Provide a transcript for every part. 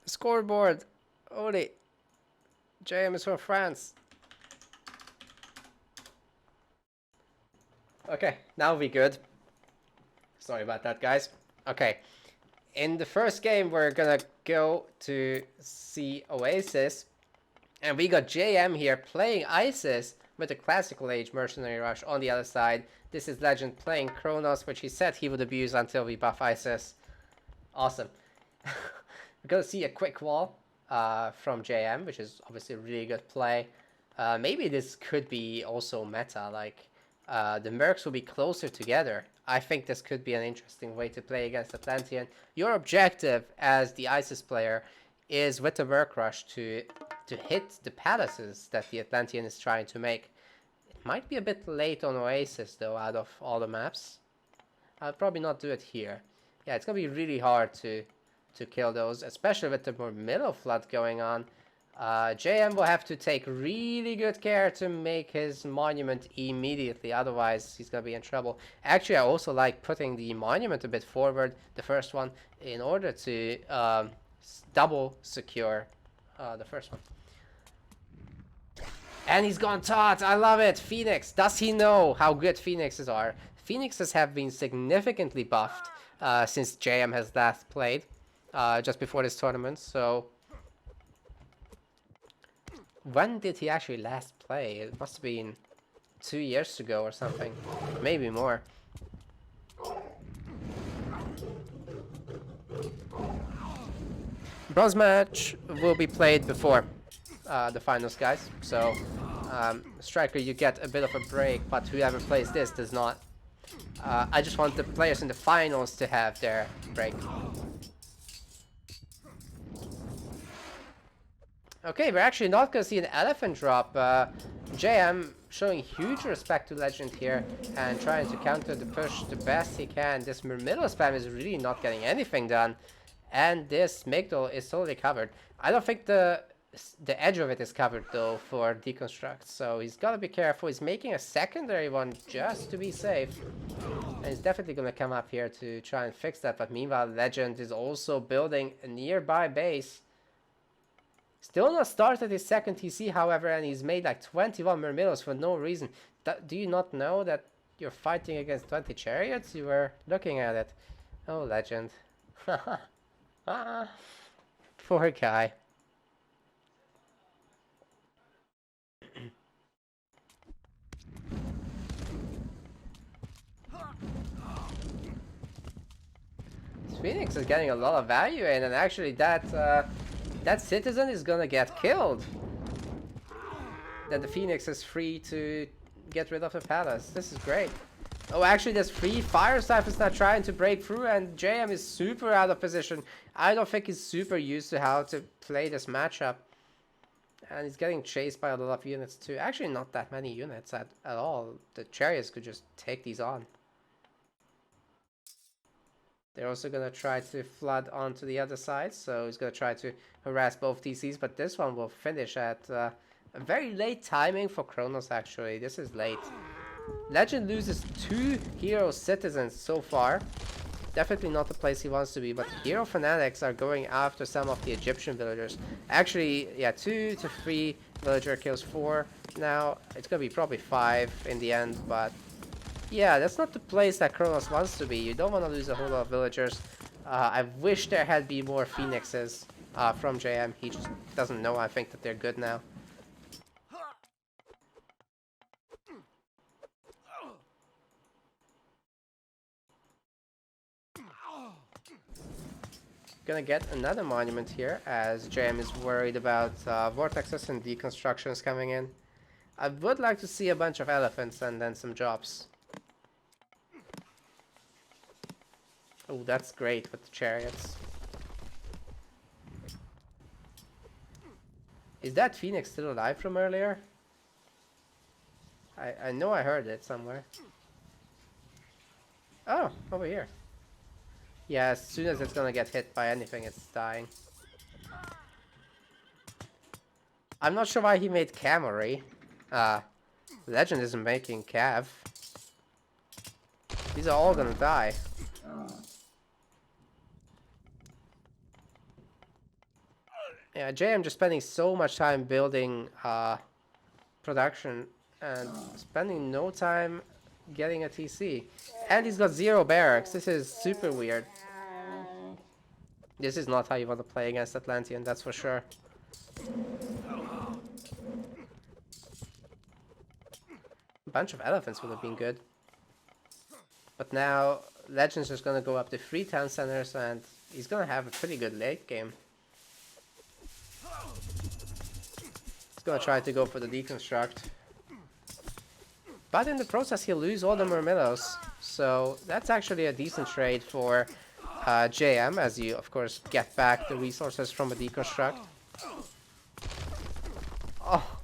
Scoreboard. Holy. JM is from France. Okay, now we good. Sorry about that, guys. Okay. In the first game, we're gonna go to see Oasis. And we got JM here playing ISIS with the classical age Mercenary Rush on the other side. This is Legend playing Kronos, which he said he would abuse until we buff ISIS. Awesome. We're gonna see a quick wall from JM, which is obviously a really good play. Maybe this could be also meta, like the Mercs will be closer together. I think this could be an interesting way to play against Atlantean. Your objective as the ISIS player is with the Merc Rush to hit the palaces that the Atlantean is trying to make. It might be a bit late on Oasis though, out of all the maps. I'll probably not do it here. Yeah, it's gonna be really hard to kill those, especially with the more middle flood going on. JM will have to take really good care to make his monument immediately, otherwise he's gonna be in trouble. Actually, I also like putting the monument a bit forward, the first one, in order to double secure the first one. And he's gone Tot. I love it. Phoenix. Does he know how good Phoenixes are? Phoenixes have been significantly buffed since JM has last played, just before this tournament. So when did he actually last play? It must have been 2 years ago or something, maybe more. Bronze match will be played before the finals, guys. So Striker, you get a bit of a break, but whoever plays this does not. I just want the players in the finals to have their break. Okay, we're actually not going to see an elephant drop. JM showing huge respect to Legend here and trying to counter the push the best he can. This middle spam is really not getting anything done. And this Migdal is totally covered. I don't think the edge of it is covered though for Deconstruct, so he's got to be careful. He's making a secondary one just to be safe. And he's definitely going to come up here to try and fix that. But meanwhile, Legend is also building a nearby base. Still not started his second TC, however, and he's made like 21 Myrmidons for no reason. Do you not know that you're fighting against 20 chariots? You were looking at it. Oh, Legend. Poor guy. Phoenix is getting a lot of value in, and actually that citizen is gonna get killed. Then the Phoenix is free to get rid of the palace. This is great. Oh, actually, there's free fire ciphers now trying to break through, and JM is super out of position. I don't think he's super used to how to play this matchup. And he's getting chased by a lot of units too. Actually, not that many units at all. The chariots could just take these on. They're also going to try to flood onto the other side, so he's going to try to harass both DCs, but this one will finish at a very late timing for Kronos, actually. This is late. Legend loses 2 hero citizens so far. Definitely not the place he wants to be, but hero fanatics are going after some of the Egyptian villagers. Actually, yeah, 2 to 3 villager kills 4 now. It's going to be probably 5 in the end, but yeah, that's not the place that Kronos wants to be. You don't want to lose a whole lot of villagers. I wish there had been more Phoenixes from JM. He just doesn't know, I think, that they're good now. Gonna get another monument here, as JM is worried about vortexes and deconstructions coming in. I would like to see a bunch of elephants and then some jobs. Oh, that's great with the chariots. Is that Phoenix still alive from earlier? I know I heard it somewhere. Oh, over here. Yeah, as soon as it's gonna get hit by anything, it's dying. I'm not sure why he made Cavalry. Legend isn't making Cav. These are all gonna die. Yeah, JM just spending so much time building production and spending no time getting a TC. And he's got 0 barracks. This is super weird. This is not how you want to play against Atlantean, that's for sure. A bunch of elephants would have been good. But now, Legend's just gonna go up to 3 town centers and he's gonna have a pretty good late game. He's gonna try to go for the deconstruct. But in the process, he'll lose all the Murmillos. So that's actually a decent trade for JM, as you, of course, get back the resources from a deconstruct. Oh.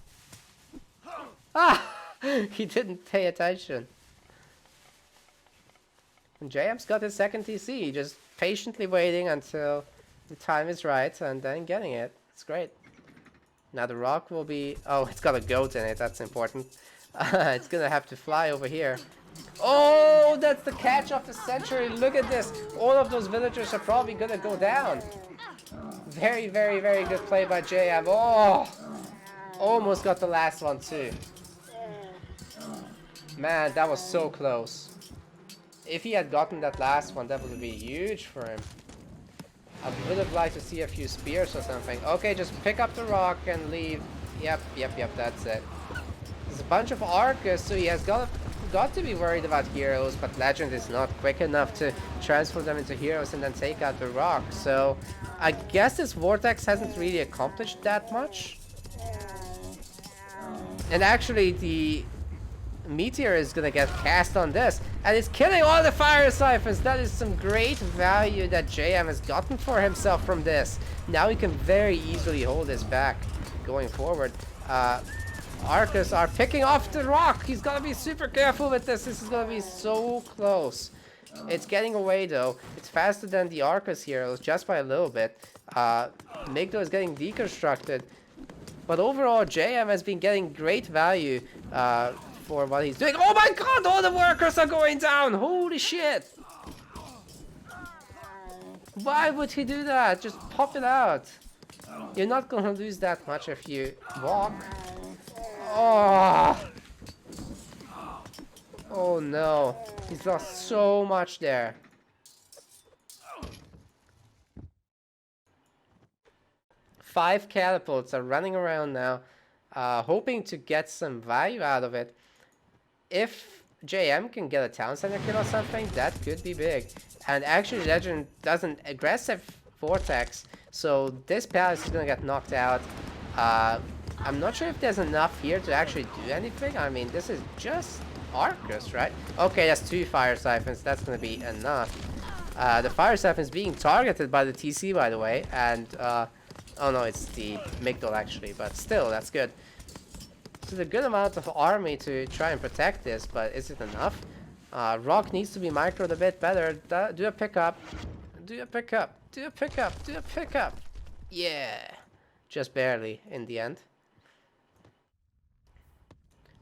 Ah! He didn't pay attention. And JM's got his second TC, just patiently waiting until the time is right and then getting it. It's great. Now the rock will be... Oh, it's got a goat in it, that's important. It's gonna have to fly over here. Oh, that's the catch of the century. Look at this. All of those villagers are probably gonna go down. Very, very, very good play by JM. Oh, almost got the last one too. Man, that was so close. If he had gotten that last one, that would be huge for him. I would have liked to see a few spears or something. Okay, just pick up the rock and leave. Yep, that's it. There's a bunch of Arcus, so he has got to be worried about heroes, but Legend is not quick enough to transform them into heroes and then take out the rock. So I guess this Vortex hasn't really accomplished that much. And actually the Meteor is gonna get cast on this, and it's killing all the fire siphons. That is some great value that JM has gotten for himself from this. Now he can very easily hold this back going forward. Arcus are picking off the rock. He's gotta be super careful with this. This is gonna be so close. It's getting away though. It's faster than the Arcus heroes just by a little bit. Migdo is getting deconstructed. But overall, JM has been getting great value for what he's doing. Oh my god, all the workers are going down! Holy shit! Why would he do that? Just pop it out. You're not gonna lose that much if you walk. Oh! Oh no. He's lost so much there. Five catapults are running around now, hoping to get some value out of it. If JM can get a town center kill or something, that could be big. And actually Legend does an aggressive vortex, so this palace is gonna get knocked out. I'm not sure if there's enough here to actually do anything. I mean, this is just Arcus, right? Okay, that's 2 fire siphons. That's gonna be enough. The fire siphon is being targeted by the TC, by the way, and oh no, it's the Migdol actually, but still, that's good. So a good amount of army to try and protect this, but is it enough? Rock needs to be microed a bit better. Do a pickup. Do a pickup. Do a pickup. Do a pickup. Yeah. Just barely in the end.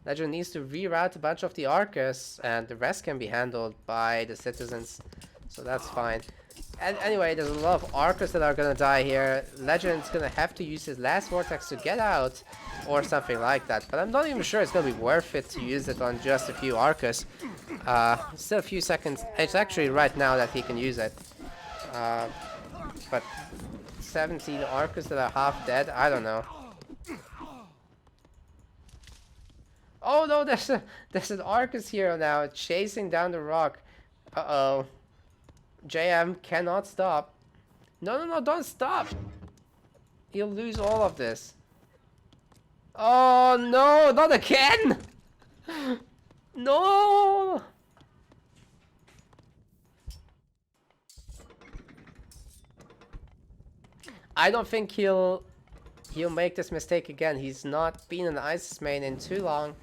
Legend needs to reroute a bunch of the Arcus, and the rest can be handled by the citizens. So that's fine. And anyway, there's a lot of Arcus that are gonna die here. Legend's gonna have to use his last Vortex to get out, or something like that. But I'm not even sure it's gonna be worth it to use it on just a few Arcus. Still a few seconds. It's actually right now that he can use it. But 17 Arcus that are half dead, I don't know. Oh no, there's an Arcus hero now chasing down the rock. Uh-oh. JM cannot stop. No, don't stop. He'll lose all of this. Oh no, not again! No! I don't think he'll make this mistake again. He's not been an ISIS main in too long.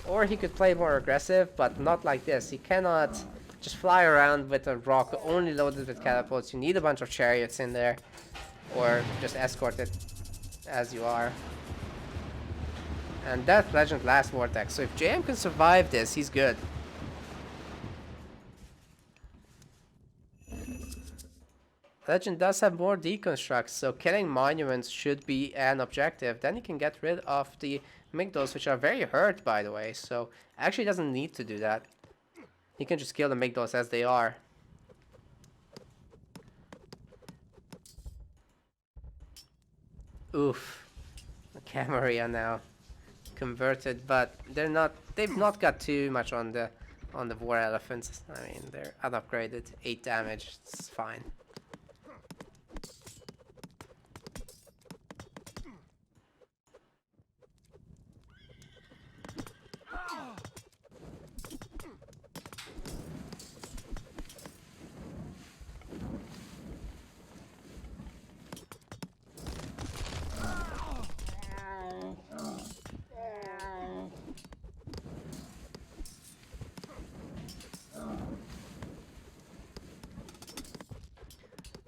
Or he could play more aggressive, but not like this. He cannot just fly around with a rock only loaded with catapults. You need a bunch of chariots in there. Or just escort it as you are. And that's Legend last Vortex. So if JM can survive this, he's good. Legend does have more deconstructs, so killing monuments should be an objective. Then you can get rid of the amygdalas, which are very hurt, by the way. So actually doesn't need to do that. He can just kill the amygdalas as they are. Oof. The Camarilla now converted, but they've not got too much on the war elephants. I mean, they're unupgraded. 8 damage, it's fine.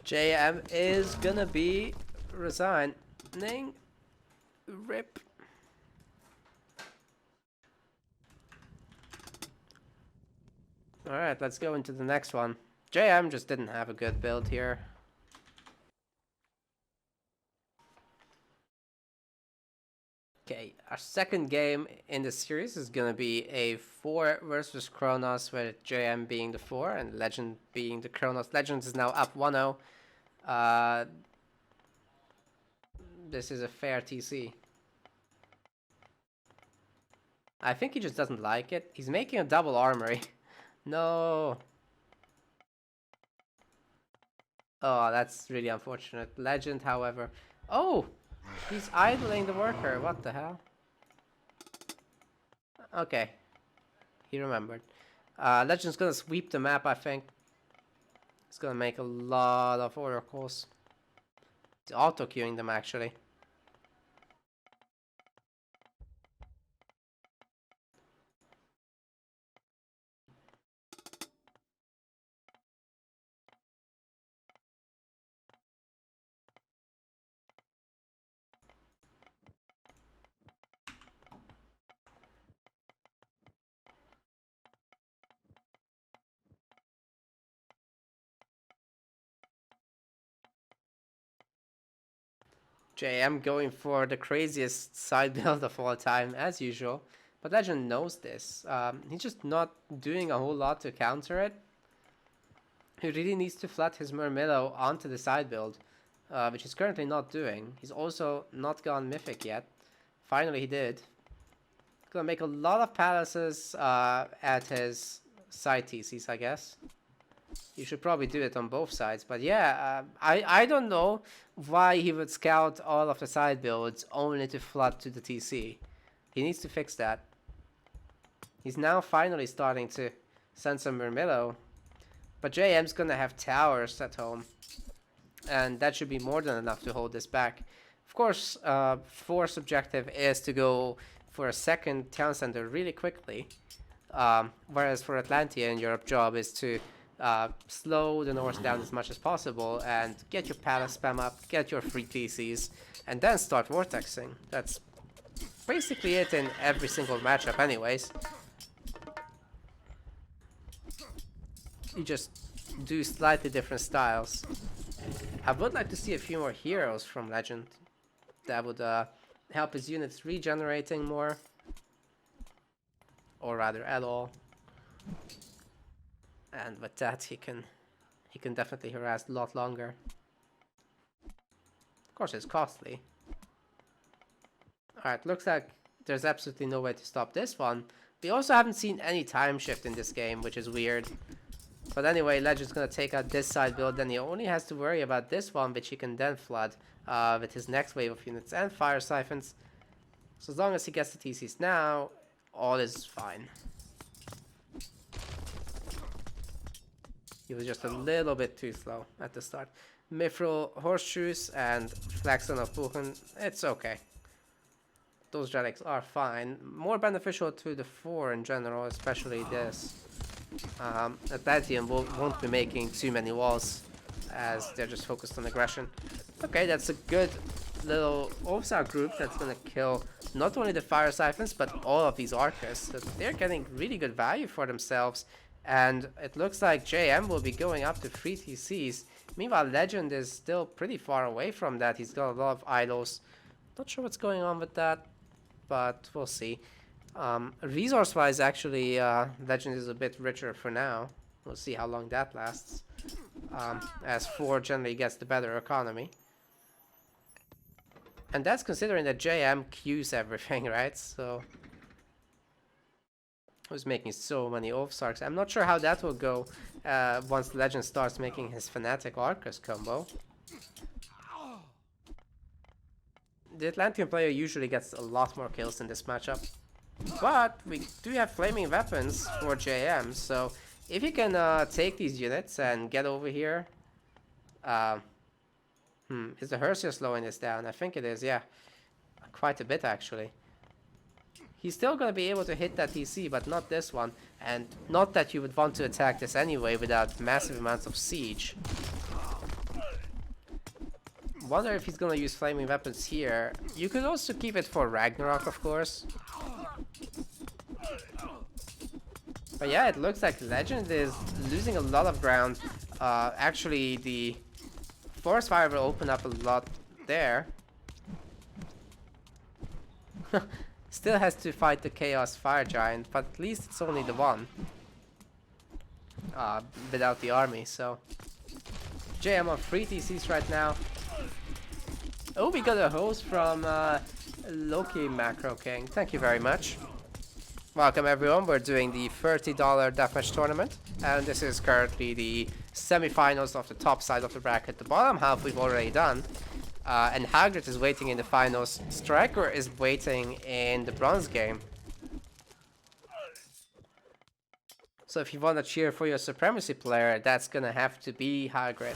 JM is gonna be resigning. Rip. Alright, let's go into the next one. JM just didn't have a good build here. Okay, our second game in the series is gonna be a 4 versus Kronos, with JM being the 4 and Legend being the Kronos. Legend is now up 1-0. This is a fair TC. I think he just doesn't like it. He's making a double armory. No. Oh, that's really unfortunate. Legend, however... Oh! He's idling the worker. What the hell? Okay. He remembered. Legend's gonna sweep the map, I think. He's gonna make a lot of oracles. He's auto-queuing them, actually. JM going for the craziest side build of all time, as usual. But Legend knows this. He's just not doing a whole lot to counter it. He really needs to flat his Murmillo onto the side build, which he's currently not doing. He's also not gone Mythic yet. Finally he did. Gonna make a lot of palaces at his side TCs, I guess. You should probably do it on both sides. But yeah, I don't know why he would scout all of the side builds only to flood to the TC. He needs to fix that. He's now finally starting to send some Murmillo. But JM's gonna have towers at home. And that should be more than enough to hold this back. Of course, Force objective is to go for a second town center really quickly. Whereas for Atlantean, your job is to slow the Norse down as much as possible and get your palace spam up, get your free TCs, and then start vortexing. That's basically it in every single matchup anyways. You just do slightly different styles. I would like to see a few more heroes from Legend. That would help his units regenerating more. Or rather at all. And with that he can definitely harass a lot longer. Of course it's costly. Alright, looks like there's absolutely no way to stop this one. We also haven't seen any time shift in this game, which is weird. But anyway, Legend's gonna take out this side build, then he only has to worry about this one, which he can then flood with his next wave of units and fire siphons. So as long as he gets the TCs now, all is fine. He was just a little bit too slow at the start. Mithril Horseshoes and Flaxen of Buchen, it's okay. Those relics are fine. More beneficial to the 4 in general, especially this. Atlantean won't be making too many walls as they're just focused on aggression. Okay, that's a good little Ovsar group that's gonna kill not only the fire siphons but all of these archers. So they're getting really good value for themselves, and it looks like JM will be going up to 3 TCs Meanwhile, Legend is still pretty far away from that. He's got a lot of idols. Not sure what's going on with that, but we'll see. Resource-wise, actually, Legend is a bit richer for now. We'll see how long that lasts. As 4 generally gets the better economy. And that's considering that JM queues everything, right? So... who's making so many Oathsarks. I'm not sure how that will go once Legend starts making his Fnatic Arcus combo. The Atlantean player usually gets a lot more kills in this matchup. But we do have flaming weapons for JM, so if you can take these units and get over here... is the Hersia slowing this down? I think it is, yeah. Quite a bit, actually. He's still going to be able to hit that TC, but not this one. And not that you would want to attack this anyway without massive amounts of siege. Wonder if he's going to use flaming weapons here. You could also keep it for Ragnarok, of course. But yeah, it looks like Legend is losing a lot of ground. Actually, the Forest Fire will open up a lot there. Still has to fight the Chaos Fire Giant, but at least it's only the one. Without the army, so... JM on 3 TCs right now. Oh, we got a host from Loki Macro King. Thank you very much. Welcome everyone, we're doing the $30 Deathmatch tournament. And this is currently the semi-finals of the top side of the bracket. The bottom half we've already done. And Hagrid is waiting in the finals. Striker is waiting in the bronze game. So if you want to cheer for your Supremacy player, that's gonna have to be Hagrid.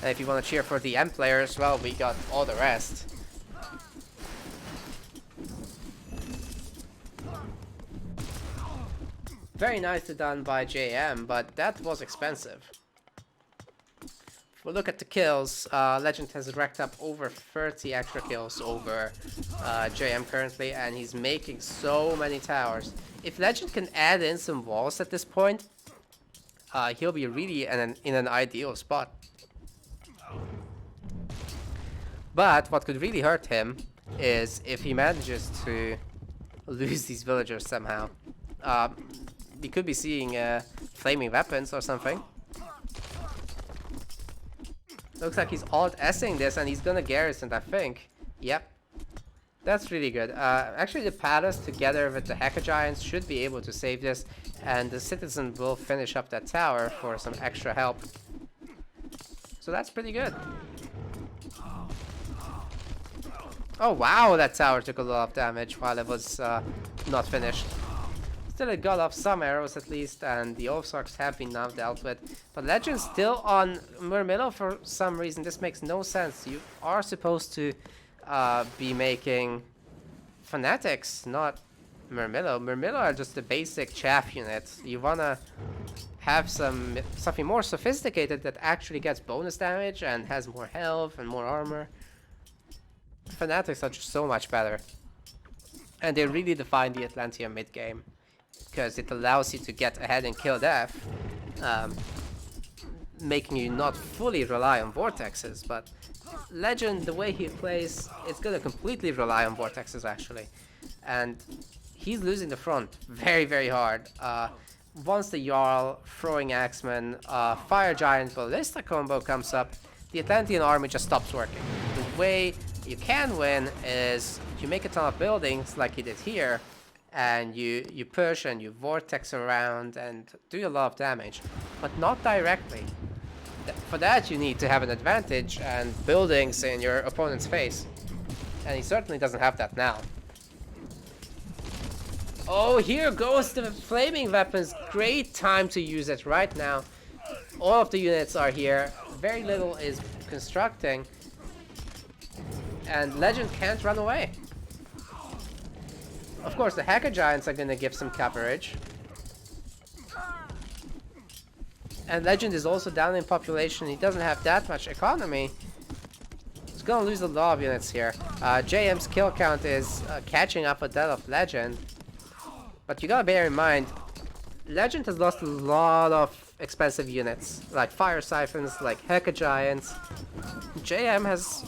And if you want to cheer for the M players, well, we got all the rest. Very nicely done by JM, but that was expensive. If we look at the kills, Legend has racked up over 30 extra kills over JM currently, and he's making so many towers. If Legend can add in some walls at this point, he'll be really in an ideal spot. But what could really hurt him is if he manages to lose these villagers somehow. We could be seeing flaming weapons or something. Looks like he's alt-S'ing this and he's gonna garrison, I think. Yep. That's really good. Actually, the Palace together with the Hacker Giants should be able to save this. And the Citizen will finish up that tower for some extra help. So that's pretty good. Oh wow, that tower took a lot of damage while it was not finished. Still, it got off some arrows at least, and the Oathsarks have been now dealt with. But Legend's still on Murmillo for some reason. This makes no sense. You are supposed to be making Fanatics, not Murmillo. Murmillo are just the basic chaff unit. You wanna have something more sophisticated that actually gets bonus damage and has more health and more armor. Fanatics are just so much better. And they really define the Atlantean mid game. Because it allows you to get ahead and kill death, making you not fully rely on vortexes, but Legend, the way he plays, it's gonna completely rely on vortexes actually. And he's losing the front very, very hard. Once the Jarl, Throwing Axeman, Fire Giant, Ballista combo comes up, the Atlantean army just stops working. The way you can win is you make a ton of buildings like he did here, and you push and you vortex around and do a lot of damage, but not directly. For that you need to have an advantage and buildings in your opponent's face, and he certainly doesn't have that now. Oh, here goes the flaming weapons. Great time to use it right now. All of the units are here, very little is constructing, and Legend can't run away. Of course, the Hacker Giants are gonna give some coverage. And Legend is also down in population. He doesn't have that much economy. He's gonna lose a lot of units here. JM's kill count is catching up with that of Legend. But you gotta bear in mind, Legend has lost a lot of expensive units, like Fire Siphons, like Heka Giants. JM has,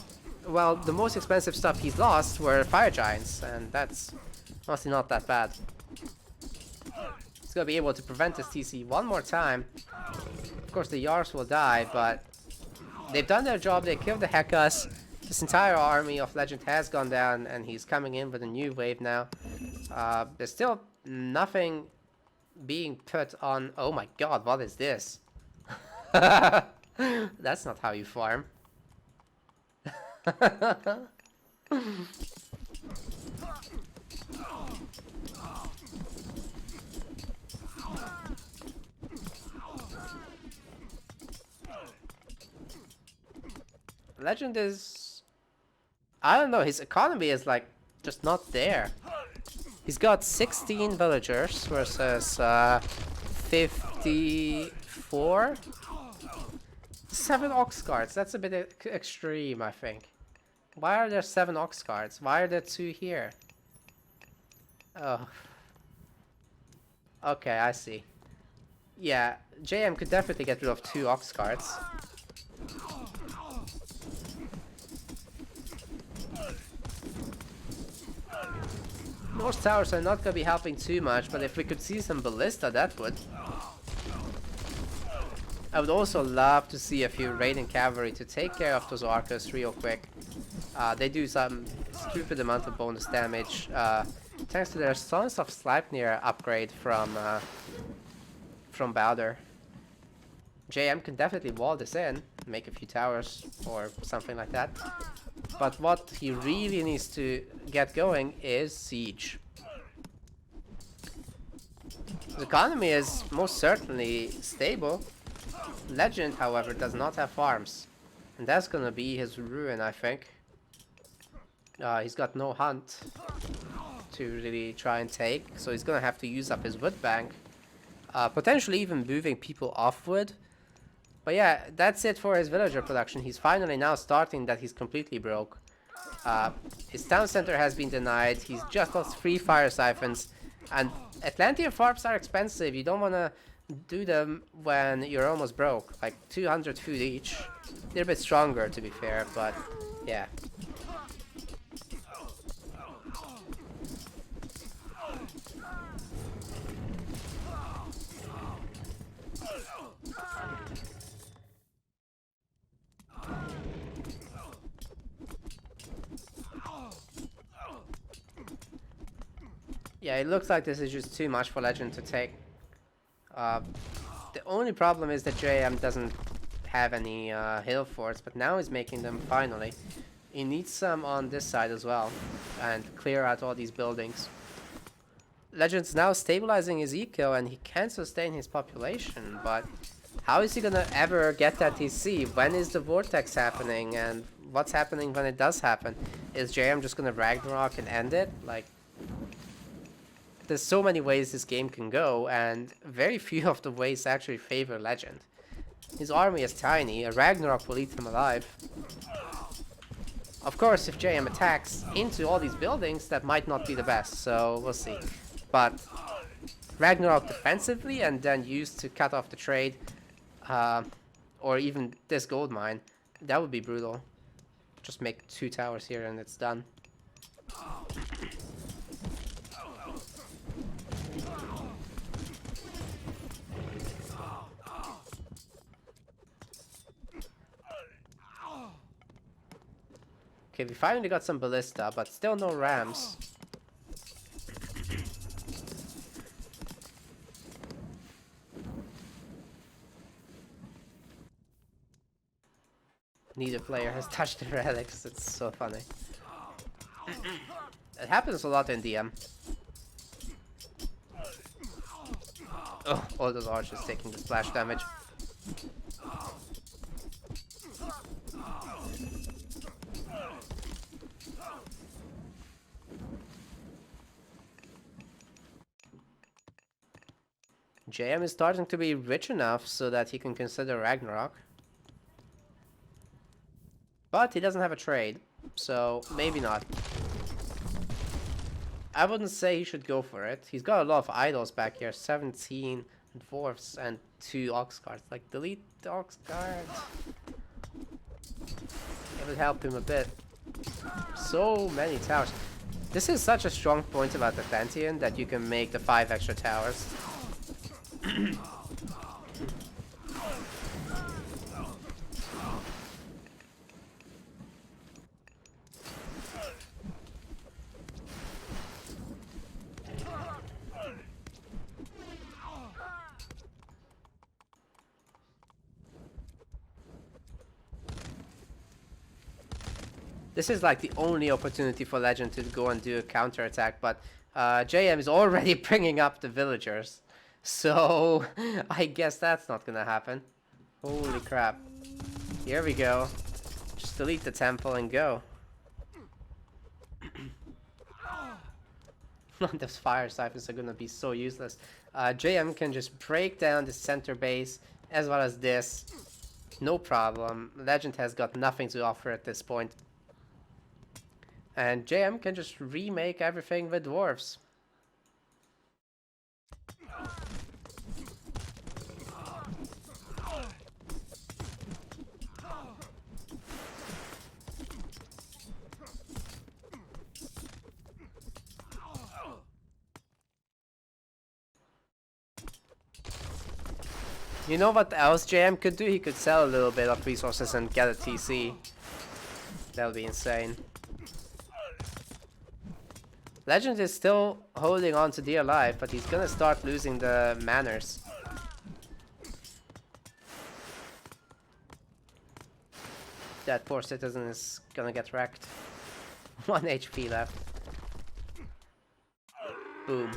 well, the most expensive stuff he's lost were Fire Giants, and that's honestly not that bad. He's gonna be able to prevent this TC one more time. Of course, the Yars will die, but they've done their job. They killed the Hekas. This entire army of Legend has gone down, and he's coming in with a new wave now. There's still nothing being put on. Oh my god, what is this? That's not how you farm. Legend is... I don't know, his economy is like just not there. He's got 16 villagers versus 54. 7 ox cards, that's a bit extreme, I think. Why are there 7 ox cards? Why are there 2 here? Oh. Okay, I see. Yeah, JM could definitely get rid of 2 ox cards. Most towers are not gonna be helping too much, but if we could see some ballista, that would. I would also love to see a few raiding cavalry to take care of those archers real quick. They do some stupid amount of bonus damage, thanks to their Sons of Sleipnir upgrade from Balder. JM can definitely wall this in, make a few towers or something like that. But what he really needs to get going is siege. The economy is most certainly stable. Legend, however, does not have farms. And that's gonna be his ruin, I think. He's got no hunt to really try and take, so he's gonna have to use up his wood bank. Potentially even moving people off wood. But yeah, that's it for his villager production. He's finally now starting that he's completely broke. His town center has been denied. He's just lost 3 fire siphons. And Atlantean farms are expensive. You don't want to do them when you're almost broke. Like 200 food each. They're a bit stronger, to be fair, but yeah. Yeah, it looks like this is just too much for Legend to take. The only problem is that JM doesn't have any hill forts, but now he's making them finally. He needs some on this side as well, and clear out all these buildings. Legend's now stabilizing his eco, and he can sustain his population, but how is he gonna ever get that TC? When is the vortex happening, and what's happening when it does happen? Is JM just gonna Ragnarok and end it? Like, there's so many ways this game can go, and very few of the ways actually favor Legend. His army is tiny, a Ragnarok will eat him alive. Of course, if JM attacks into all these buildings, that might not be the best, so we'll see. But Ragnarok defensively and then used to cut off the trade, or even this gold mine, that would be brutal. Just make 2 towers here and it's done. Okay, we finally got some ballista, but still no rams. Neither player has touched the relics, it's so funny. It happens a lot in DM. Oh, all those archers taking the splash damage. JM is starting to be rich enough so that he can consider Ragnarok. But he doesn't have a trade, so maybe not. I wouldn't say he should go for it. He's got a lot of idols back here. 17 dwarfs and 2 ox cards. Like, delete the ox card. It would help him a bit. So many towers. This is such a strong point about Atlantean that you can make the 5 extra towers. This is like the only opportunity for Legend to go and do a counter attack, but JM is already bringing up the villagers. So I guess that's not gonna happen. Holy crap. Here we go. Just delete the temple and go. Those fire siphons are gonna be so useless. JM can just break down the center base as well as this. No problem. Legend has got nothing to offer at this point. And JM can just remake everything with dwarves. You know what else JM could do? He could sell a little bit of resources and get a TC. That would be insane. Legend is still holding on to dear life, but he's gonna start losing the manners. That poor citizen is gonna get wrecked. 1 HP left. Boom.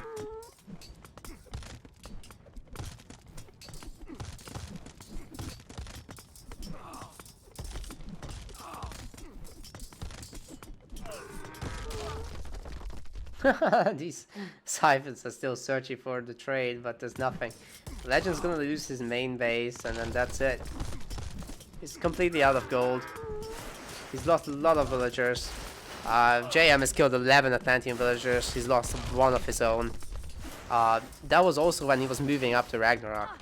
These siphons are still searching for the trade, but there's nothing. Legend's gonna lose his main base, and then that's it. He's completely out of gold. He's lost a lot of villagers. JM has killed 11 Atlantean villagers. He's lost 1 of his own. That was also when he was moving up to Ragnarok.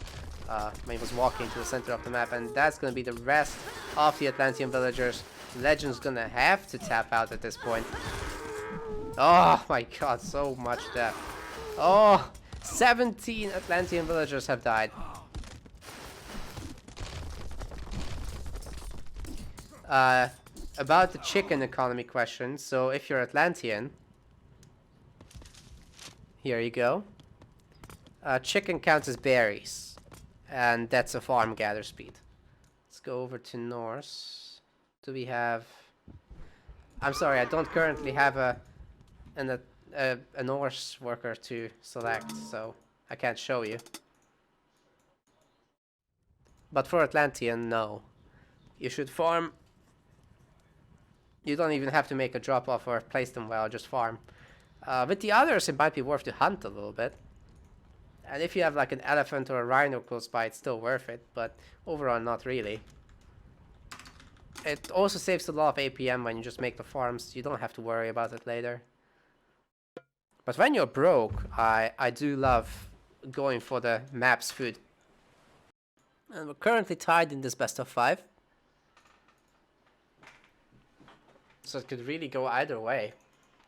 When he was walking to the center of the map, and that's gonna be the rest of the Atlantean villagers. Legend's gonna have to tap out at this point. Oh my god, so much death. Oh, 17 Atlantean villagers have died. About the chicken economy question, so if you're Atlantean, here you go. Chicken counts as berries, and that's a farm gather speed. Let's go over to Norse. Do we have... I'm sorry, I don't currently have a Norse worker to select, so I can't show you. But for Atlantean, no. You should farm. You don't even have to make a drop-off or place them well, just farm. With the others, it might be worth to hunt a little bit. And if you have like an elephant or a rhino close by, it's still worth it, but overall, not really. It also saves a lot of APM when you just make the farms. You don't have to worry about it later. But when you're broke, I do love going for the map's food. And we're currently tied in this best of 5. So it could really go either way.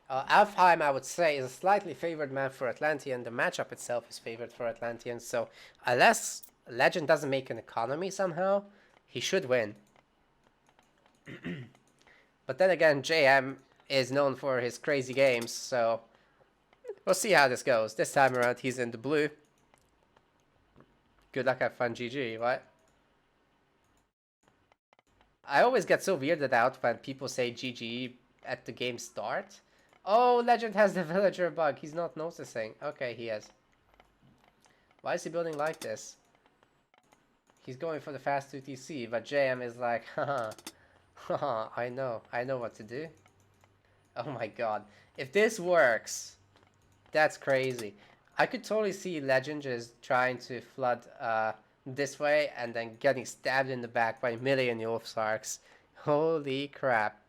Alfheim, I would say, is a slightly favored map for Atlantean. The matchup itself is favored for Atlantean. So unless Legend doesn't make an economy somehow, he should win. But then again, JM is known for his crazy games, so we'll see how this goes. This time around, he's in the blue. Good luck, have fun, GG, what? I always get so weirded out when people say GG at the game start. Oh, Legend has the villager bug. He's not noticing. Okay, he is. Why is he building like this? He's going for the fast 2TC, but JM is like, haha, haha, I know what to do. Oh my god. If this works, that's crazy. I could totally see Legend just trying to flood this way and then getting stabbed in the back by a million Yolfsarks. Holy crap.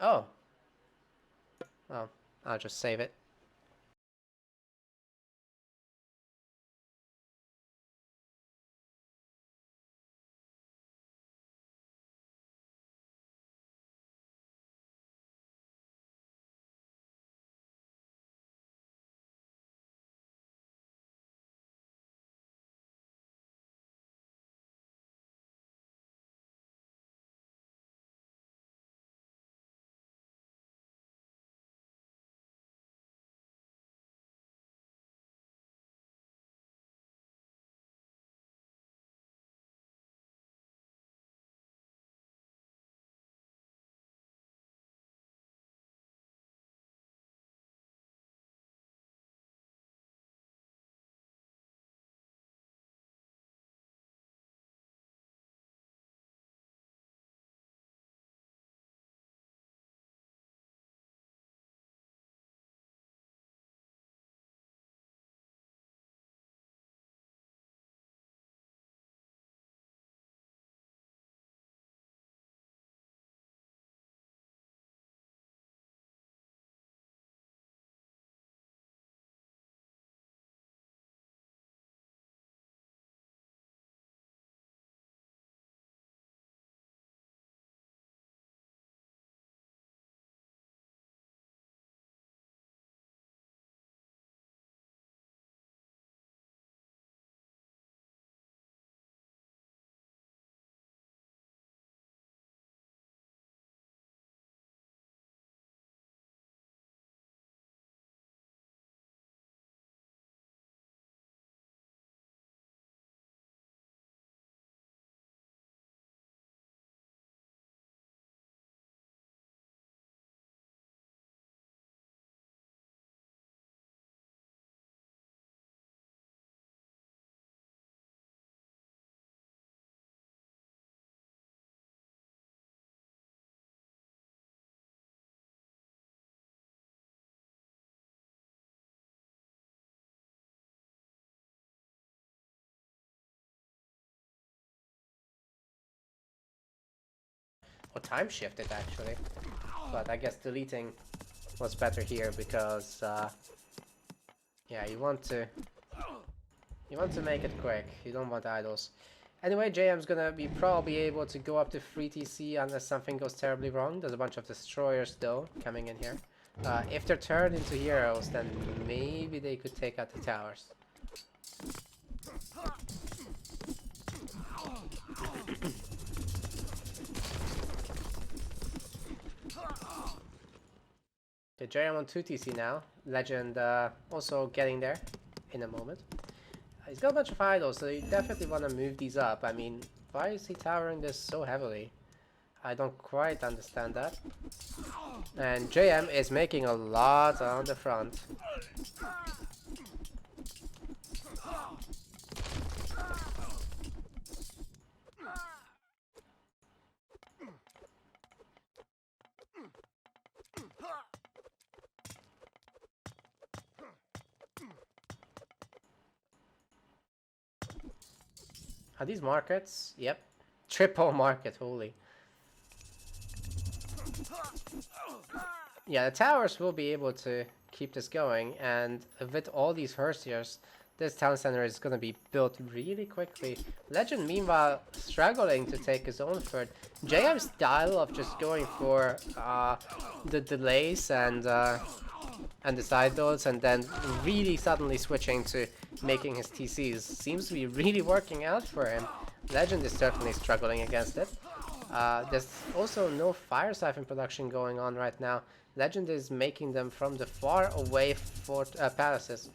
Oh. Well, I'll just save it. Or time shifted actually. But I guess deleting was better here because yeah, you want to make it quick. You don't want idols. Anyway, JM's gonna be probably able to go up to 3 TC unless something goes terribly wrong. There's a bunch of destroyers though coming in here. If they're turned into heroes, then maybe they could take out the towers. Okay, JM on 2 TC now. Legend also getting there in a moment. He's got a bunch of idols, so you definitely want to move these up. I mean, why is he towering this so heavily? I don't quite understand that. And JM is making a lot on the front. Are these markets? Yep. Triple market, holy. Yeah, the towers will be able to keep this going, and with all these Hersiers, this town center is going to be built really quickly. Legend, meanwhile, struggling to take his own third. JM's style of just going for the delays and the side doors, and then really suddenly switching to making his TCs seems to be really working out for him. Legend is certainly struggling against it. There's also no fire siphon production going on right now. Legend is making them from the far away palaces.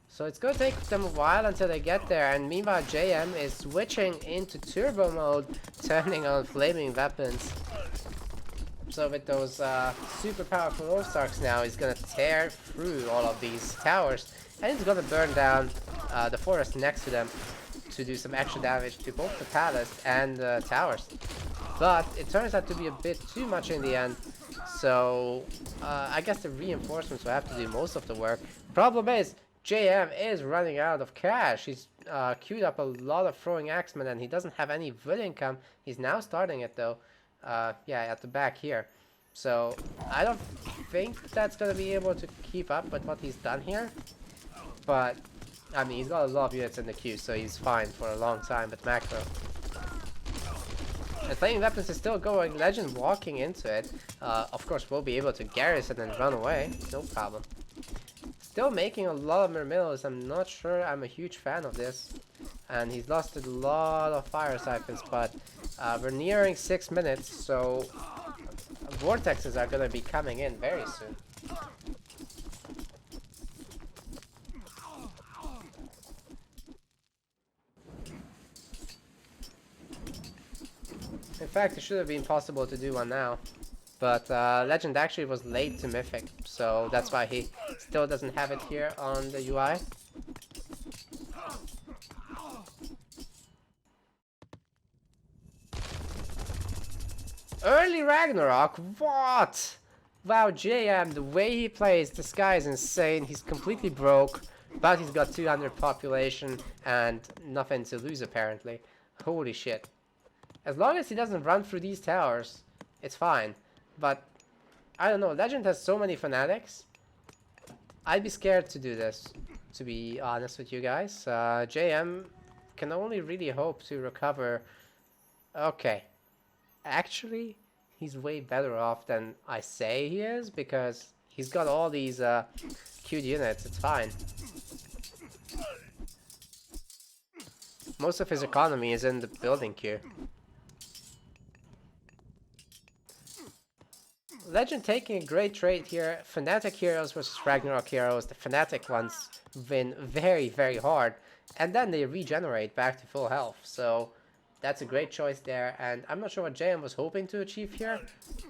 So it's going to take them a while until they get there, and meanwhile JM is switching into turbo mode, turning on flaming weapons. So with those super powerful All-Stars now, he's going to tear through all of these towers, and he's going to burn down the forest next to them to do some extra damage to both the palace and the towers. But it turns out to be a bit too much in the end, so I guess the reinforcements will have to do most of the work. Problem is, JM is running out of cash. He's queued up a lot of throwing axemen and he doesn't have any wood income. He's now starting it though. Yeah, at the back here. So I don't think that's gonna be able to keep up with what he's done here. But I mean, he's got a lot of units in the queue, so he's fine for a long time with macro. And Flaming Weapons is still going. Legend walking into it. Of course, we'll be able to garrison and run away. No problem. Still making a lot of Murmillos. I'm not sure I'm a huge fan of this. And he's lost a lot of fire siphons, but we're nearing 6 minutes, so vortexes are going to be coming in very soon. In fact, it should have been possible to do one now. But Legend actually was late to Mythic, so that's why he still doesn't have it here on the UI. Early Ragnarok? What? Wow, JM, the way he plays, this guy is insane. He's completely broke, but he's got 200 population and nothing to lose apparently. Holy shit. As long as he doesn't run through these towers, it's fine. But, I don't know, Legend has so many fanatics. I'd be scared to do this, to be honest with you guys. JM can only really hope to recover. Okay. Actually, he's way better off than I say he is, because he's got all these queued units, it's fine. Most of his economy is in the building queue. Legend taking a great trade here. Fnatic heroes versus Ragnarok heroes. The Fnatic ones win very, very hard. And then they regenerate back to full health. So that's a great choice there. And I'm not sure what JM was hoping to achieve here.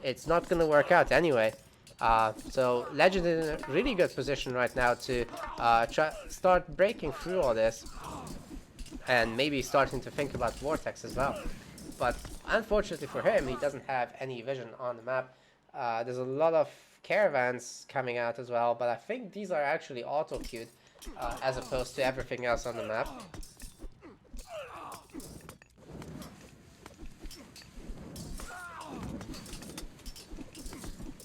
It's not going to work out anyway. So Legend is in a really good position right now to start breaking through all this. And maybe starting to think about Vortex as well. But unfortunately for him, he doesn't have any vision on the map. There's a lot of caravans coming out as well, but I think these are actually auto-queued as opposed to everything else on the map.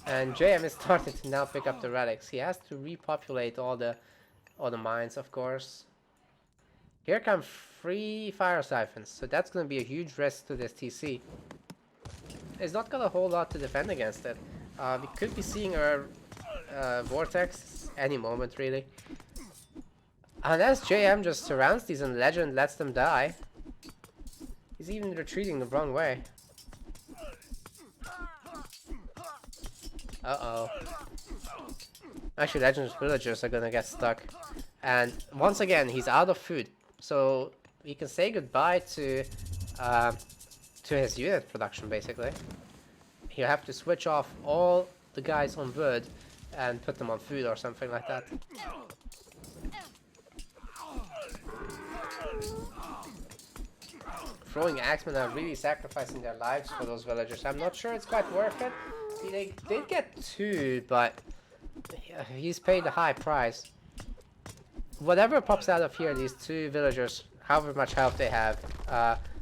And JM is starting to now pick up the relics. He has to repopulate all the mines, of course. Here come 3 fire siphons, so that's going to be a huge risk to this TC. It's not got a whole lot to defend against it. We could be seeing our Vortex any moment, really. Unless JM just surrounds these and Legend lets them die. He's even retreating the wrong way. Uh-oh. Actually, Legend's villagers are gonna get stuck. And once again, he's out of food. So we can say goodbye to his unit production, basically. You have to switch off all the guys on wood and put them on food or something like that. Throwing axemen are really sacrificing their lives for those villagers. I'm not sure it's quite worth it. They did get 2, but he's paid a high price. Whatever pops out of here, these 2 villagers, however much health they have,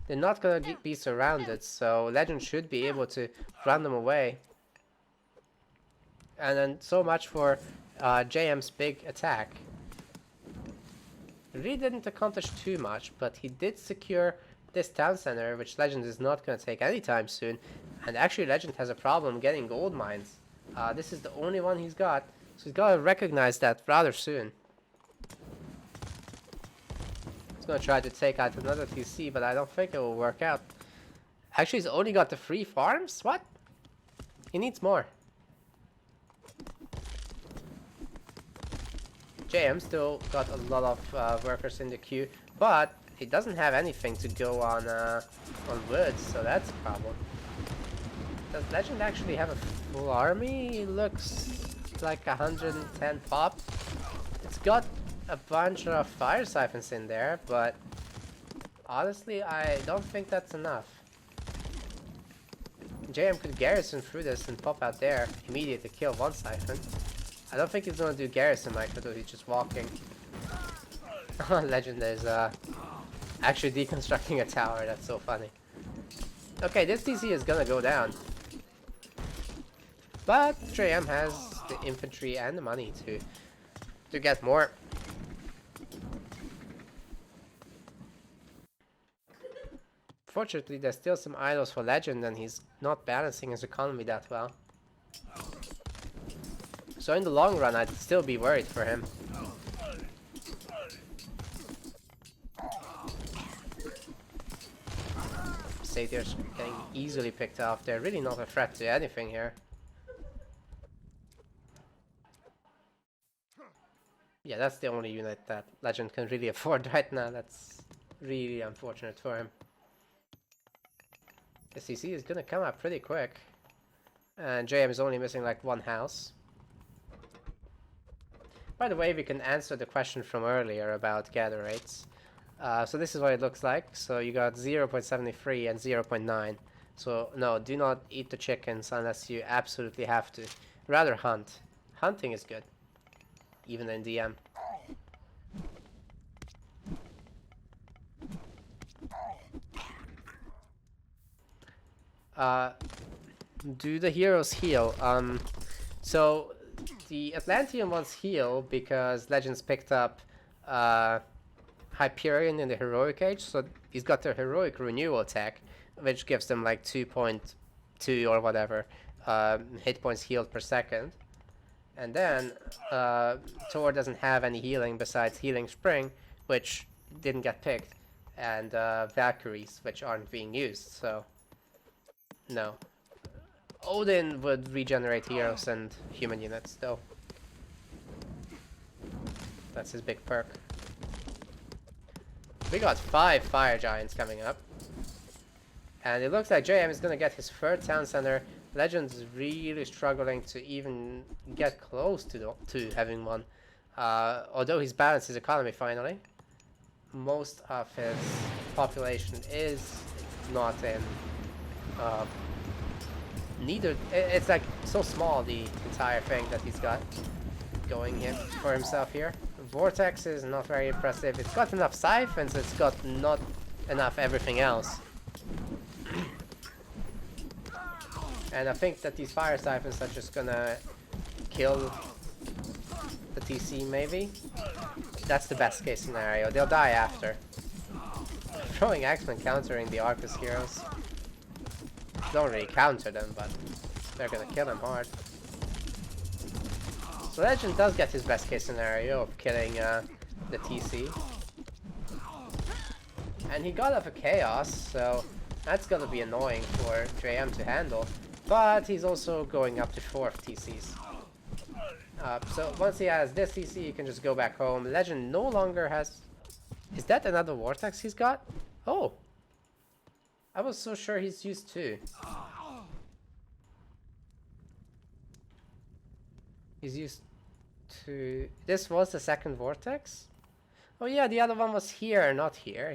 they're not gonna be surrounded, so Legend should be able to run them away. And then so much for JM's big attack. He really didn't accomplish too much, but he did secure this town center, which Legend is not gonna take anytime soon. And actually Legend has a problem getting gold mines. This is the only one he's got, so he's gotta recognize that rather soon. He's gonna try to take out another TC, but I don't think it will work out. Actually, he's only got the 3 farms? What? He needs more. JM still got a lot of workers in the queue, but he doesn't have anything to go on wood, so that's a problem. Does Legend actually have a full army? He looks like 110 pop. It's got a bunch of fire siphons in there, but honestly, I don't think that's enough. JM could garrison through this and pop out there, immediately kill 1 siphon. I don't think he's gonna do garrison micro, though he's just walking. Legend is actually deconstructing a tower, that's so funny. Okay, this TC is gonna go down. But JM has the infantry and the money to get more. Fortunately, there's still some idols for Legend, and he's not balancing his economy that well. So in the long run, I'd still be worried for him. Satyr's getting easily picked off. They're really not a threat to anything here. Yeah, that's the only unit that Legend can really afford right now. That's really unfortunate for him. The CC is gonna come up pretty quick. And JM is only missing like one house. By the way, we can answer the question from earlier about gather rates. So this is what it looks like. So you got 0.73 and 0.9. So no, do not eat the chickens unless you absolutely have to. Rather hunt. Hunting is good. Even in DM. Do the heroes heal? So the Atlantean ones heal because Legends picked up Hyperion in the Heroic Age, so he's got the Heroic Renewal tech, which gives them like 2.2 or whatever hit points healed per second. And then Thor doesn't have any healing besides Healing Spring, which didn't get picked, and Valkyries, which aren't being used, so no. Odin would regenerate heroes and human units, though. That's his big perk. We got 5 fire giants coming up. And it looks like JM is gonna get his third town center. Legend is really struggling to even get close to having one. Although he's balanced his economy finally. Most of his population is not in neither. It's like so small, the entire thing that he's got going here for himself here. Vortex is not very impressive. It's got enough siphons, it's got not enough everything else. And I think that these fire siphons are just gonna kill the TC maybe. That's the best case scenario. They'll die after. Throwing X-Men countering the Arcus heroes. Don't really counter them, but they're gonna kill them hard. So Legend does get his best case scenario of killing the TC. And he got off a Chaos, so that's gonna be annoying for JM to handle. But he's also going up to 4 TCs. So once he has this TC, he can just go back home. Legend no longer has... Is that another Vortex he's got? Oh! I was so sure he's used 2. He's used 2... This was the second Vortex? Oh yeah, the other one was here, not here.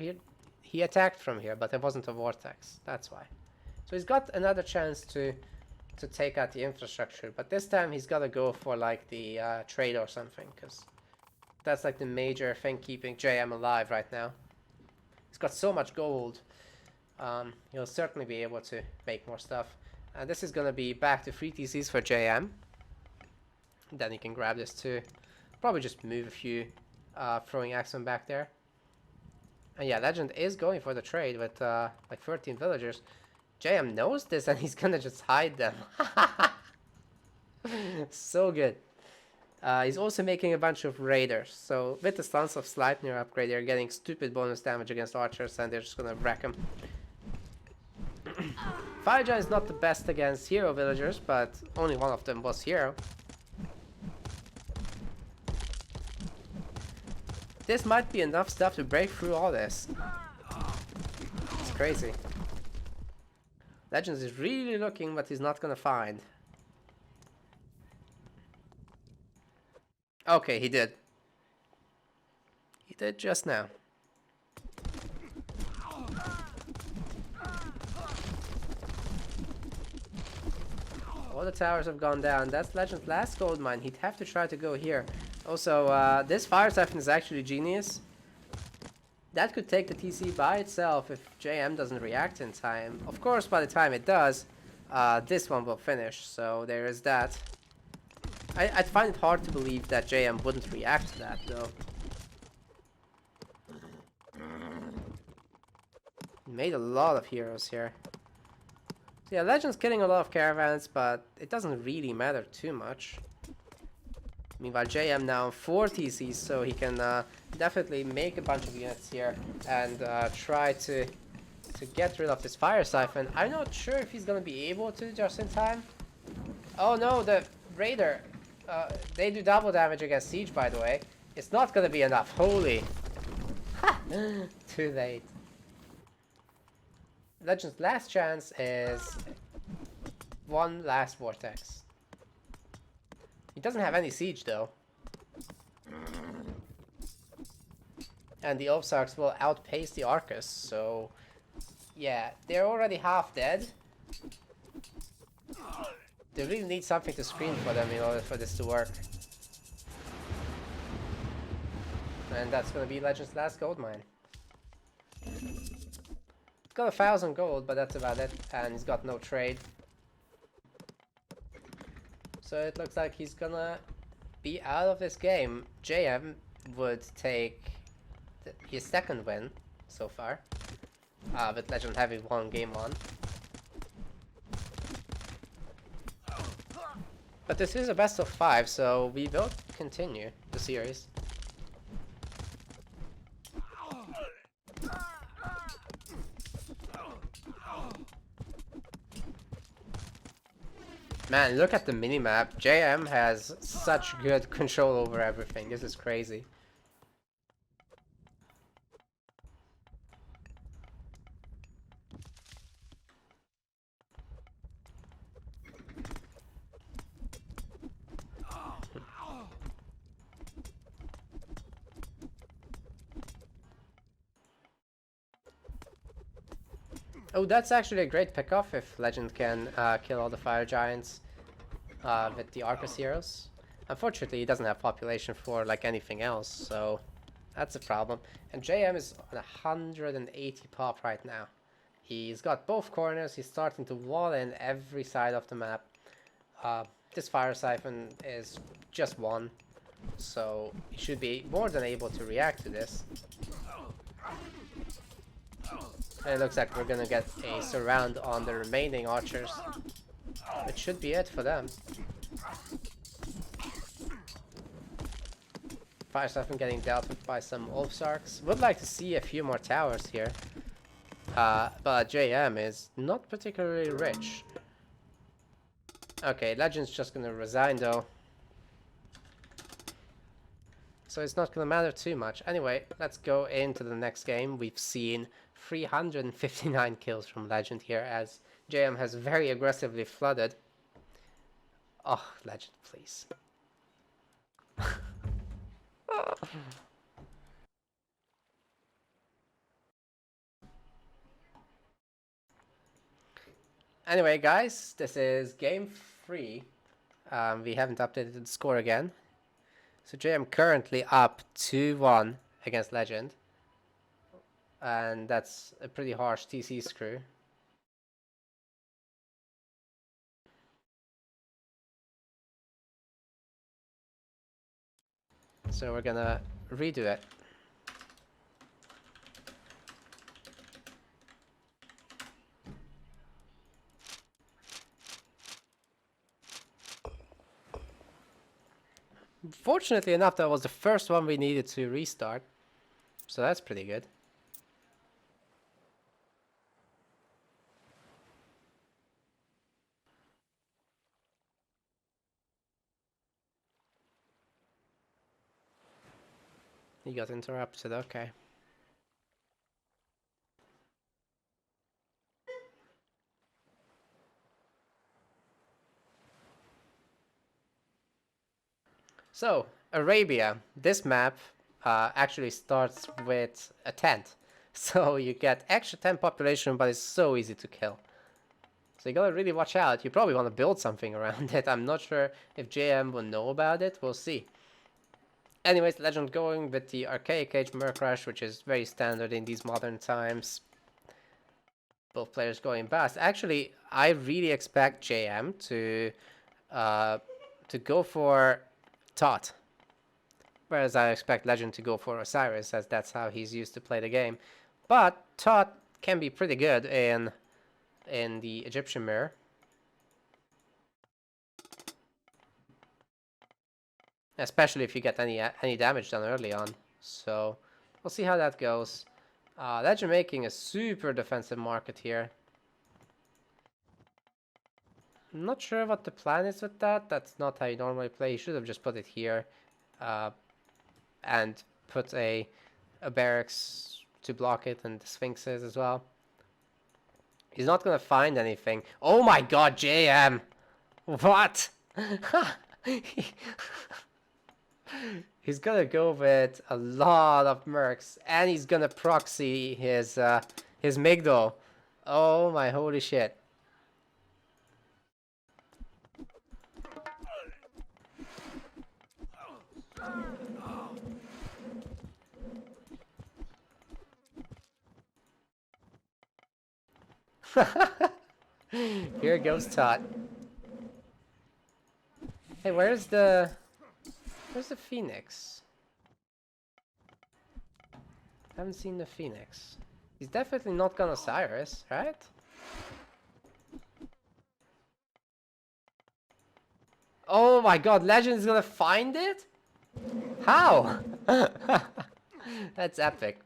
He attacked from here, but it wasn't a Vortex. That's why. So he's got another chance to take out the infrastructure, but this time he's got to go for like the trade or something, because that's like the major thing keeping JM alive right now. He's got so much gold. He'll certainly be able to make more stuff. This is going to be back to 3 TCs for JM. Then he can grab this too. Probably just move a few throwing Axemen back there. And yeah, Legend is going for the trade with like 13 villagers. JM knows this and he's gonna just hide them. So good. He's also making a bunch of raiders. So with the Stance of Sleipnir upgrade, they're getting stupid bonus damage against archers and they're just gonna wreck them. Fire Giant is not the best against hero villagers, but only one of them was hero. This might be enough stuff to break through all this. It's crazy. Legends is really looking, but he's not gonna find. Okay, he did. He did just now. All the towers have gone down. That's Legend's last gold mine. He'd have to try to go here. Also, this fire siphon is actually genius. That could take the TC by itself if JM doesn't react in time. Of course, by the time it does, this one will finish, so there is that. I'd find it hard to believe that JM wouldn't react to that, though. Made a lot of heroes here. So yeah, Legend's killing a lot of caravans, but it doesn't really matter too much. Meanwhile, JM now 4 TCs, so he can definitely make a bunch of units here and try to get rid of this fire siphon. I'm not sure if he's gonna be able to just in time. Oh no, the Raider. They do double damage against Siege, by the way. It's not gonna be enough. Holy. Ha! Too late. Legend's last chance is one last Vortex. He doesn't have any Siege, though. And the Ozarks will outpace the Arcus, so... yeah, they're already half dead. They really need something to screen for them in order for this to work. And that's gonna be Legend's last gold mine. He's got 1,000 gold, but that's about it. And he's got no trade. So it looks like he's gonna be out of this game. JM would take his second win so far. With Legend having one game on. But this is a best of 5, so we will continue the series. Man, look at the minimap. JM has such good control over everything. This is crazy. Oh, that's actually a great pick-off if Legend can kill all the fire giants with the Arcus heroes. Unfortunately, he doesn't have population for like anything else, so that's a problem. And JM is on 180 pop right now. He's got both corners. He's starting to wall in every side of the map. This fire siphon is just one, so he should be more than able to react to this. And it looks like we're gonna get a surround on the remaining archers, which should be it for them. Fire siphon getting dealt with by some Wolfsarks. Would like to see a few more towers here, but JM is not particularly rich. Okay, Legend's just gonna resign though, so it's not gonna matter too much. Anyway, let's go into the next game. We've seen 359 kills from Legend here as JM has very aggressively flooded. Oh, Legend, please. Anyway, guys, this is game 3. We haven't updated the score again. So JM currently up 2-1 against Legend. And that's a pretty harsh TC screw. So we're gonna redo it. Fortunately enough, that was the first one we needed to restart. So that's pretty good. He got interrupted, okay. So, Arabia. This map actually starts with a tent. So you get extra 10 population, but it's so easy to kill. So you gotta really watch out. You probably want to build something around it. I'm not sure if JM will know about it. We'll see. Anyways, Legend going with the Archaic Age Murkrash, which is very standard in these modern times. both players going past. Actually, I really expect JM to go for Tot, whereas I expect Legend to go for Osiris, as that's how he's used to play the game. But Tot can be pretty good in the Egyptian mirror. Especially if you get any damage done early on. So we'll see how that goes. Legend making a super defensive market here. I'm not sure what the plan is with that. That's not how you normally play. You should have just put it here and put a barracks to block it and the sphinxes as well. He's not gonna find anything. Oh my god, JM! What? He's gonna go with a lot of mercs, and he's gonna proxy his Migdol. Oh my holy shit. Here goes Tot. Hey, where's the Phoenix? Haven't seen the Phoenix. He's definitely not gonna Osiris, right? Oh my god, Legend is gonna find it? How? That's epic.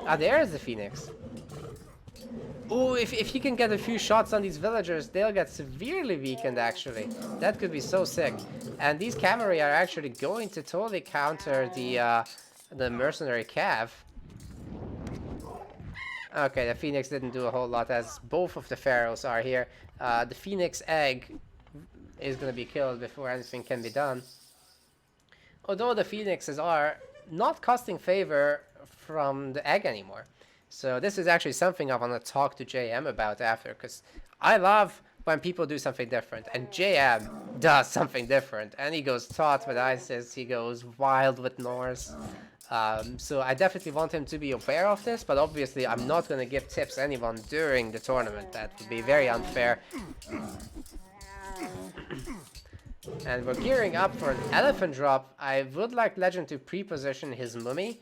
Ah, there's the Phoenix. Oh, if he can get a few shots on these villagers, they'll get severely weakened, actually. That could be so sick. And these cavalry are actually going to totally counter the mercenary cav. Okay, the Phoenix didn't do a whole lot, as both of the pharaohs are here. The Phoenix egg is going to be killed before anything can be done. Although the Phoenixes are not casting favor from the egg anymore. So this is actually something I want to talk to JM about after, because I love when people do something different, and JM does something different, and he goes Tot with Isis, he goes wild with Norse. So I definitely want him to be aware of this, but obviously I'm not going to give tips to anyone during the tournament. That would be very unfair. And we're gearing up for an elephant drop. I would like Legend to pre-position his mummy.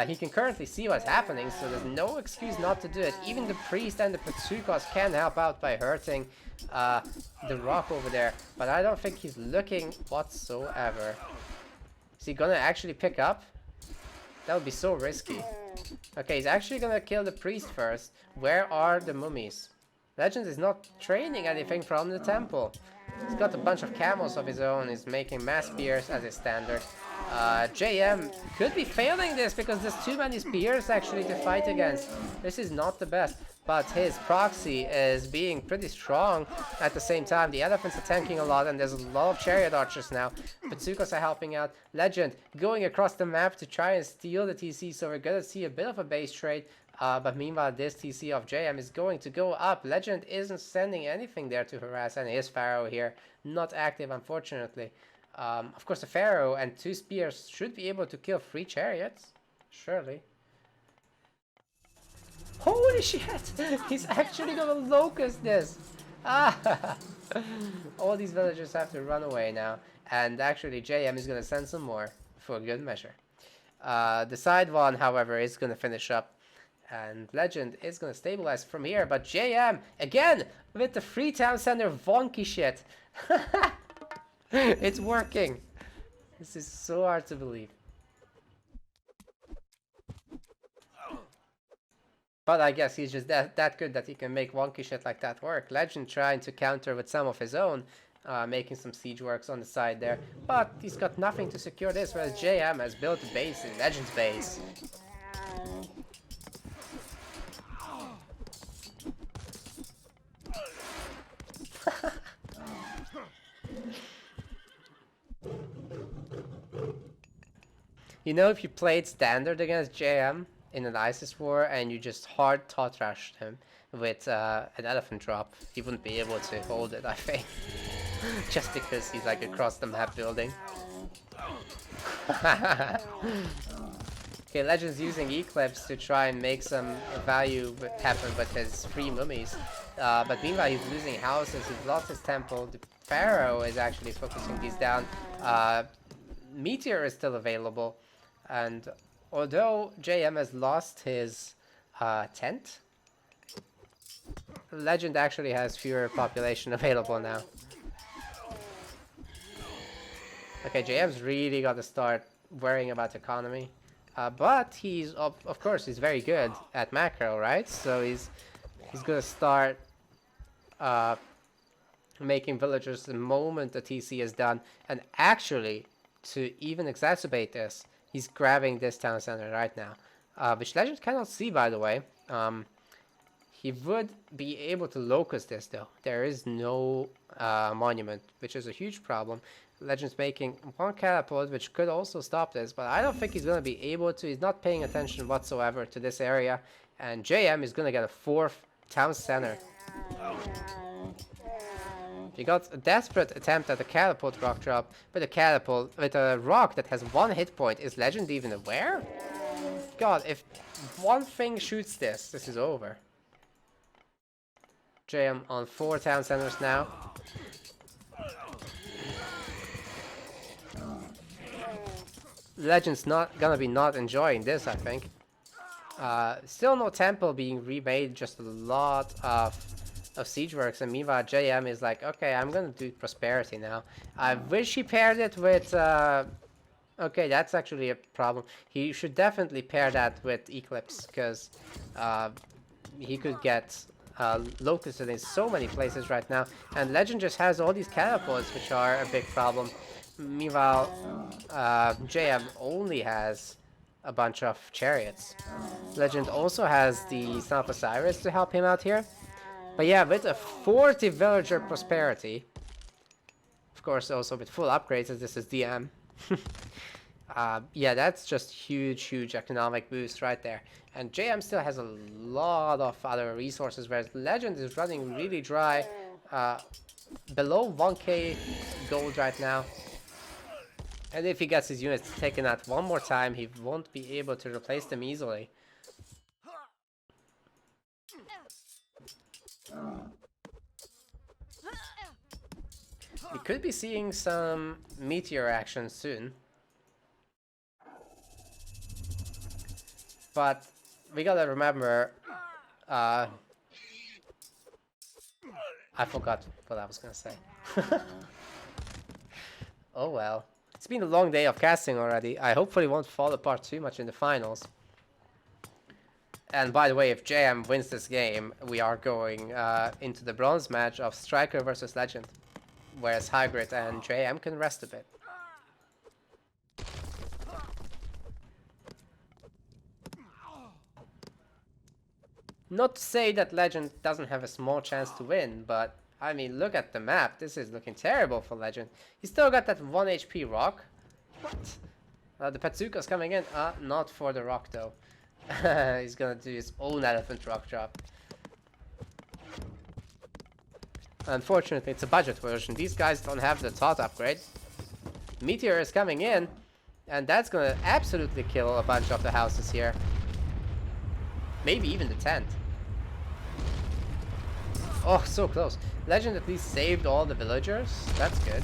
He can currently see what's happening, so there's no excuse not to do it. Even the priest and the Patsukos can help out by hurting the rock over there, but I don't think he's looking whatsoever. Is he gonna actually pick up? That would be so risky. Okay, he's actually gonna kill the priest first. Where are the mummies? Legend is not training anything from the temple. He's got a bunch of camels of his own. He's making mass spears as his standard. JM could be failing this because there's too many spears actually to fight against. This is not the best, but his proxy is being pretty strong at the same time. The elephants are tanking a lot, and there's a lot of chariot archers now. Patsukos are helping out. Legend going across the map to try and steal the TC, so we're gonna see a bit of a base trade. But meanwhile, this TC of JM is going to go up. Legend isn't sending anything there to harass, and his Pharaoh here, not active, unfortunately. Of course, the Pharaoh and 2 spears should be able to kill 3 chariots. Surely. Holy shit! He's actually gonna locust this! Ah! All these villagers have to run away now. And actually, JM is gonna send some more for good measure. The side one, however, is gonna finish up. And Legend is going to stabilize from here. But JM, again, with the Freetown Center wonky shit. It's working. This is so hard to believe. But I guess he's just that good that he can make wonky shit like that work. Legend trying to counter with some of his own. Making some siege works on the side there. But he's got nothing to secure this. Whereas JM has built a base in Legend's base. You know, if you played standard against JM in an ISIS war and you just hard Tot rushed him with an elephant drop, he wouldn't be able to hold it, I think. Just because he's like across the map building. Okay, Legend's using Eclipse to try and make some value happen with his free mummies. But meanwhile, he's losing houses, he's lost his temple. The Pharaoh is actually focusing these down. Meteor is still available. And although JM has lost his tent, Legend actually has fewer population available now. Okay, JM's really got to start worrying about economy. But he's, of course, he's very good at macro, right? So he's gonna start making villagers the moment the TC is done. And actually, to even exacerbate this, he's grabbing this town center right now. Which Legend cannot see, by the way. He would be able to locust this, though. There is no monument, which is a huge problem. Legend's making one catapult, which could also stop this, but I don't think he's going to be able to. He's not paying attention whatsoever to this area, and JM is going to get a 4th town center. He got a desperate attempt at a catapult rock drop, but a catapult with a rock that has 1 hit point. Is Legend even aware? God, if one thing shoots this, this is over. JM on 4 town centers now. Legend's not gonna be not enjoying this, I think. Still no temple being remade, just a lot of siege works, and meanwhile JM is like, okay, I'm gonna do prosperity now. I wish he paired it with okay, that's actually a problem. He should definitely pair that with Eclipse, because he could get locusted in so many places right now, and Legend just has all these catapults, which are a big problem. Meanwhile, JM only has a bunch of chariots. Legend also has the Son of Osiris to help him out here. But yeah, with a 40 villager prosperity, of course also with full upgrades, as this is DM. Yeah, that's just huge economic boost right there. And JM still has a lot of other resources, whereas Legend is running really dry. Below 1k gold right now. And if he gets his units taken out one more time, he won't be able to replace them easily. We could be seeing some meteor action soon. But we gotta remember, I forgot what I was gonna say. Oh well. It's been a long day of casting already. I hopefully won't fall apart too much in the finals. And by the way, if JM wins this game, we are going into the bronze match of Striker versus Legend. Whereas Hygrid and JM can rest a bit. Not to say that Legend doesn't have a small chance to win, but I mean, look at the map. This is looking terrible for Legend. He's still got that 1 HP rock. What? The Patsuka's coming in. Not for the rock though. He's gonna do his own elephant rock drop. Unfortunately, it's a budget version. These guys don't have the thought upgrade. Meteor is coming in, and that's gonna absolutely kill a bunch of the houses here. Maybe even the tent. Oh, so close. Legend at least saved all the villagers. That's good.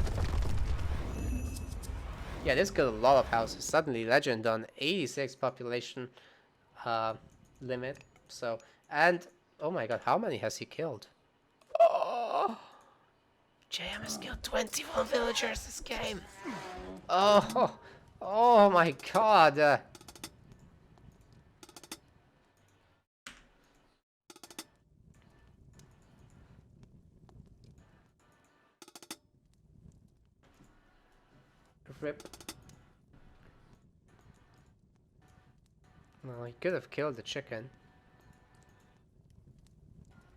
Yeah, this killed a lot of houses. Suddenly, Legend on 86 population limit. So, and oh my god, how many has he killed? Oh, JM has killed 21 villagers this game. Oh, oh my god. Rip. Well, he could have killed the chicken.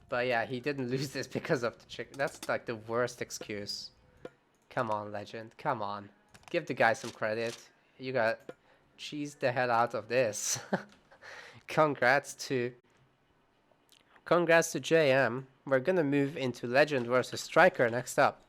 But yeah, he didn't lose this because of the chicken. That's like the worst excuse. Come on, Legend. Come on. Give the guy some credit. You got cheese the hell out of this. Congrats to JM. We're gonna move into Legend versus Striker next up.